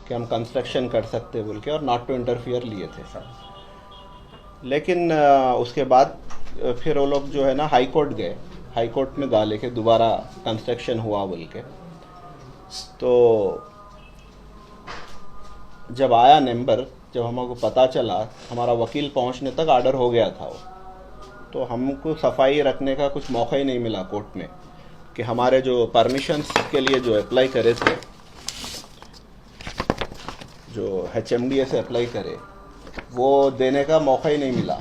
कि हम कंस्ट्रक्शन कर सकते बोल के, और नॉट टू इंटरफियर लिए थे। लेकिन उसके बाद फिर वो लोग जो है ना हाई कोर्ट गए, हाई कोर्ट में डाले के दोबारा कंस्ट्रक्शन हुआ बोल के। तो जब आया नंबर, जब हमको पता चला, हमारा वकील पहुंचने तक ऑर्डर हो गया था वो, तो हमको सफाई रखने का कुछ मौका ही नहीं मिला कोर्ट में कि हमारे जो परमिशंस के लिए जो अप्लाई करे थे, जो HMDA से अप्लाई करे, वो देने का मौका ही नहीं मिला।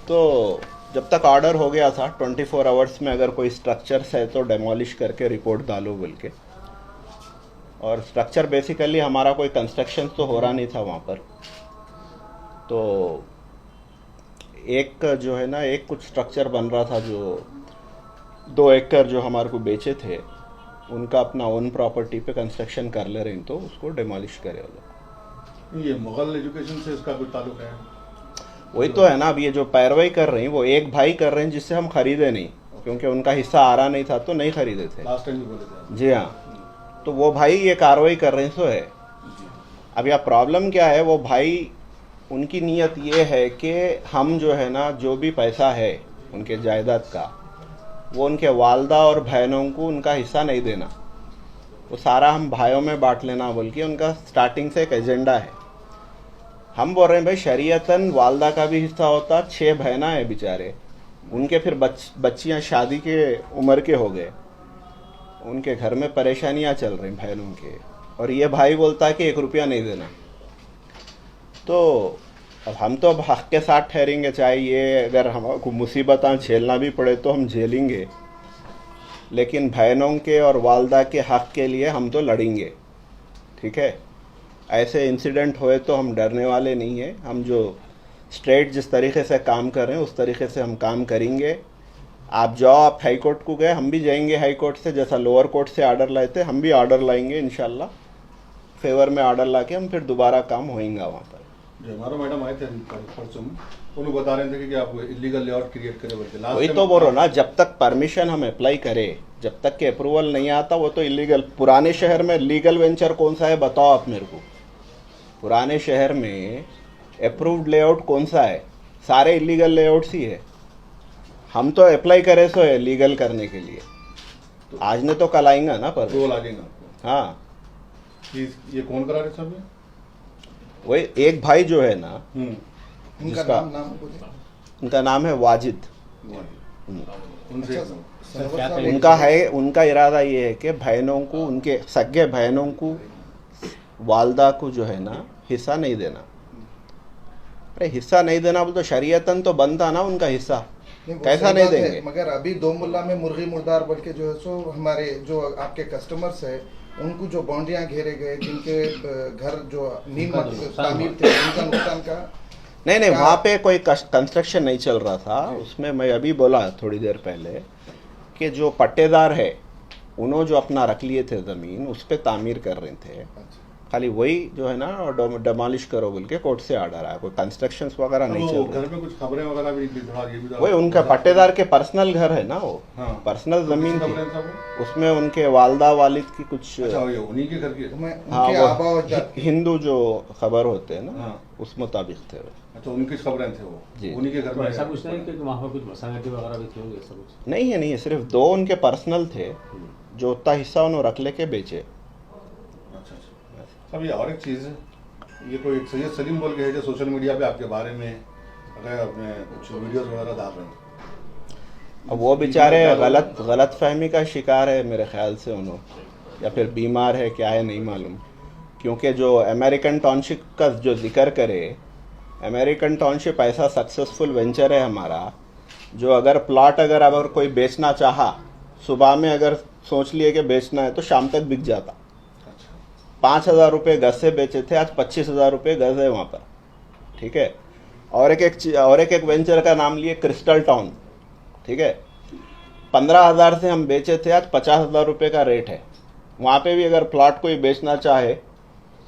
तो जब तक ऑर्डर हो गया था 24 आवर्स में अगर कोई स्ट्रक्चर्स है तो डेमोलिश करके रिपोर्ट डालो बोल के, और स्ट्रक्चर बेसिकली हमारा कोई कंस्ट्रक्शन तो हो रहा नहीं था वहाँ पर। तो एक जो है ना, एक कुछ स्ट्रक्चर बन रहा था, जो 2 एकड़ जो हमारे को बेचे थे, उनका अपना ओन प्रॉपर्टी पे कंस्ट्रक्शन कर ले रहे हैं, तो उसको डेमोलिश करे वो लोग। ये मुगल एजुकेशन से इसका कोई ताल्लुक है? वही तो है ना, अब ये जो पैरवाई कर रहे हैं वो एक भाई कर रहे हैं जिससे हम खरीदे नहीं, क्योंकि उनका हिस्सा आ रहा नहीं था तो नहीं खरीदे थे। लास्ट टाइम भी बोले थे। जी हाँ, तो वो भाई ये कार्रवाई कर रहे हैं, सो है। अब यह प्रॉब्लम क्या है, वो भाई उनकी नीयत ये है कि हम जो है ना, जो भी पैसा है उनके जायदाद का, वो उनके वालदा और बहनों को उनका हिस्सा नहीं देना, वो सारा हम भाइयों में बांट लेना बोल के उनका स्टार्टिंग से एक एजेंडा है। हम बोल रहे हैं भाई शरीयतन वालदा का भी हिस्सा होता, 6 बहना है बेचारे, उनके फिर बच्चियां शादी के उम्र के हो गए, उनके घर में परेशानियां चल रही बहनों के, और ये भाई बोलता है कि 1 रुपया नहीं देना। तो अब हम तो अब हक के साथ ठहरेंगे, चाहे ये अगर हमको मुसीबतें झेलना भी पड़े तो हम झेलेंगे, लेकिन बहनों के और वालदा के हक के लिए हम तो लड़ेंगे, ठीक है। ऐसे इंसिडेंट हुए तो हम डरने वाले नहीं हैं, हम जो स्ट्रेट जिस तरीके से काम कर रहे हैं उस तरीके से हम काम करेंगे। आप जाओ, आप हाई कोर्ट को गए, हम भी जाएंगे हाई कोर्ट से, जैसा लोअर कोर्ट से ऑर्डर लाए थे हम भी ऑर्डर लाएंगे इंशाल्लाह, फेवर में ऑर्डर ला के हम फिर दोबारा काम होएगा वहाँ पर। जो हमारा मैडम आए थे परसों, वो लोग बता रहे थे कि आप इलीगल लेआउट क्रिएट करें बोल के। वही तो बोल रहा ना, जब तक परमिशन हम अप्लाई करें, जब तक के अप्रूवल नहीं आता वो तो इलीगल। पुराने शहर में लीगल वेंचर कौन सा है बताओ आप मेरे को, पुराने शहर में अप्रूव्ड लेआउट कौन सा है? सारे इलीगल लेआउट्स ही है। हम तो अप्लाई करे सो है लीगल करने के लिए, तो आज ने तो कल आएगा ना पर रोल लगेगा आपको। हाँ, ये कौन करा रहे सब? वही एक भाई जो है ना, जिसका उनका नाम है वाजिद। उनसे उनका इरादा ये है कि बहनों को, उनके सगे बहनों को, वालदा को जो है ना हिस्सा नहीं देना। अरे हिस्सा नहीं देना बोल तो शरीयतन तो बनता ना उनका हिस्सा, कैसा नहीं देंगे? मगर अभी 2 मुल्ला में मुर्गी मुर्दार बोल के जो है सो हमारे जो आपके कस्टमर्स है उनको जो बाउंड्रियां घेरे गए, जिनके घर जो नीम तामीर थे, उनका नुकसान का नहीं, वहाँ पे कोई कंस्ट्रक्शन नहीं चल रहा था। उसमें मैं अभी बोला थोड़ी देर पहले कि जो पट्टेदार है उन्होंने जो अपना रख लिए थे ज़मीन, उस पर तामीर कर रहे थे, खाली वही जो है ना डेमोलिश करो बोल के कोर्ट से ऑर्डर आया, कोई कंस्ट्रक्शंस वगैरह नहीं चल रहे। घर में कुछ खबरें वगैरह भी थोड़ा ये भी वही उनका पट्टेदार के पर्सनल घर है ना वो, पर्सनल जमीन थी, उसमें उनके वालदा वालिद की कुछ, उन्हीं के घर की, हाँ वो हिंदू जो खबर होते हैं ना उस मुताबिक थे वो। अच्छा, उनकी खबरें थे वो, उन्हीं के घर में। ऐसा कुछ नहीं कि वहाँ पर कुछ मसागटी वगैरह भी थी होंगे, ऐसा कुछ नहीं है, नहीं है, सिर्फ 2 उनके पर्सनल थे जो उतना हिस्सा उन्होंने रख लेके बेचे। अब ये और एक चीज़ है, ये कोई सैयद सलीम बोल के है जो सोशल मीडिया पे आपके बारे में अगर अपने कुछ वीडियोस वगैरह डाल रहे हैं, अब वो बेचारे गलत फहमी का शिकार है मेरे ख्याल से उन्होंने, या फिर बीमार है क्या है नहीं मालूम। क्योंकि जो अमेरिकन टाउनशिप का जो जिक्र करे, अमेरिकन टाउनशिप ऐसा सक्सेसफुल वेंचर है हमारा, जो अगर प्लॉट अगर कोई बेचना चाहा, सुबह में अगर सोच लिए कि बेचना है तो शाम तक बिक जाता। 5,000 रुपये गज से बेचे थे, आज 25,000 रुपये गज है वहाँ पर, ठीक है। और एक वेंचर का नाम लिए क्रिस्टल टाउन, ठीक है, 15,000 से हम बेचे थे, आज 50,000 रुपये का रेट है। वहाँ पे भी अगर प्लॉट कोई बेचना चाहे,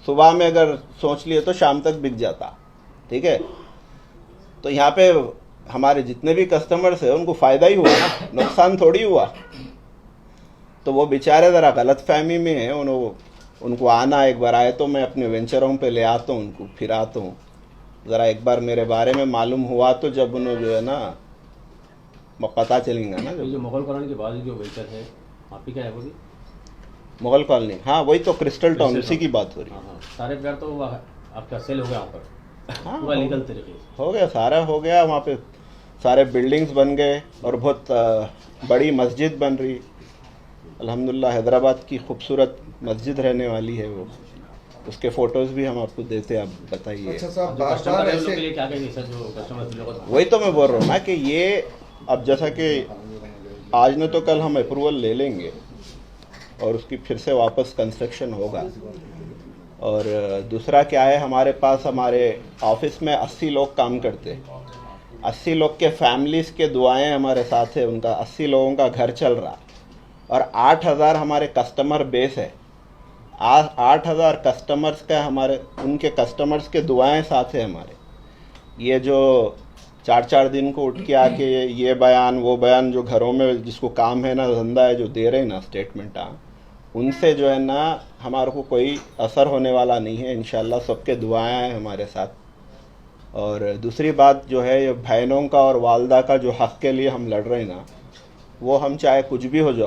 सुबह में अगर सोच लिए तो शाम तक बिक जाता, ठीक है। तो यहाँ पे हमारे जितने भी कस्टमर्स हैं उनको फ़ायदा ही हुआ, नुकसान थोड़ी हुआ। तो वो बेचारे ज़रा गलत फहमी में है, उनको आना, एक बार आए तो मैं अपने वेंचरों पे ले आता हूँ, उनको फिराता हूँ। ज़रा एक बार मेरे बारे में मालूम हुआ तो जब उन्हें जो है ना पता चलेगा ना। ये जब जो मुगल कॉलोनी के बाद जो वेंचर है वहाँ पे क्या है वो भी? मुगल कॉलोनी, हाँ वही तो क्रिस्टल टाउन, उसी की बात हो रही है। हाँ हाँ, सारे प्लाट तो वह आपका सेल हो गया वहाँ पर, हाँ, पूरा लीगल तरीके से। हो गया, सारा हो गया। वहाँ पे सारे बिल्डिंग्स बन गए और बहुत बड़ी मस्जिद बन रही। अल्हम्दुलिल्लाह हैदराबाद की खूबसूरत मस्जिद रहने वाली है वो। उसके फ़ोटोज़ भी हम आपको देते हैं, आप बताइए। अच्छा साहब, जो बार कस्टमर बार है उन लोग के ऐसे लिए क्या कहेंगे सर, जो कस्टमर लोग को? वही तो मैं बोल रहा हूँ ना कि ये अब जैसा कि आज न तो कल हम अप्रूवल ले लेंगे और उसकी फिर से वापस कंस्ट्रक्शन होगा। और दूसरा क्या है, हमारे पास हमारे ऑफिस में 80 लोग काम करते हैं। 80 लोग के फैमिलीज़ के दुआएं हमारे साथ है, उनका 80 लोगों का घर चल रहा। और 8000 हमारे कस्टमर बेस है। 8000 कस्टमर्स का हमारे, उनके कस्टमर्स के दुआएं साथ है हमारे। ये जो 4-4 दिन को उठ के आके ये बयान वो बयान जो घरों में जिसको काम है ना, धंधा है, जो दे रहे हैं ना स्टेटमेंट, उनसे जो है ना हमारे को कोई असर होने वाला नहीं है। इंशाल्लाह सबके दुआएं हैं हमारे साथ। और दूसरी बात जो है, ये बहनों का और वालदा का जो हक़ के लिए हम लड़ रहे हैं ना, वो हम चाहे कुछ भी हो जाओ,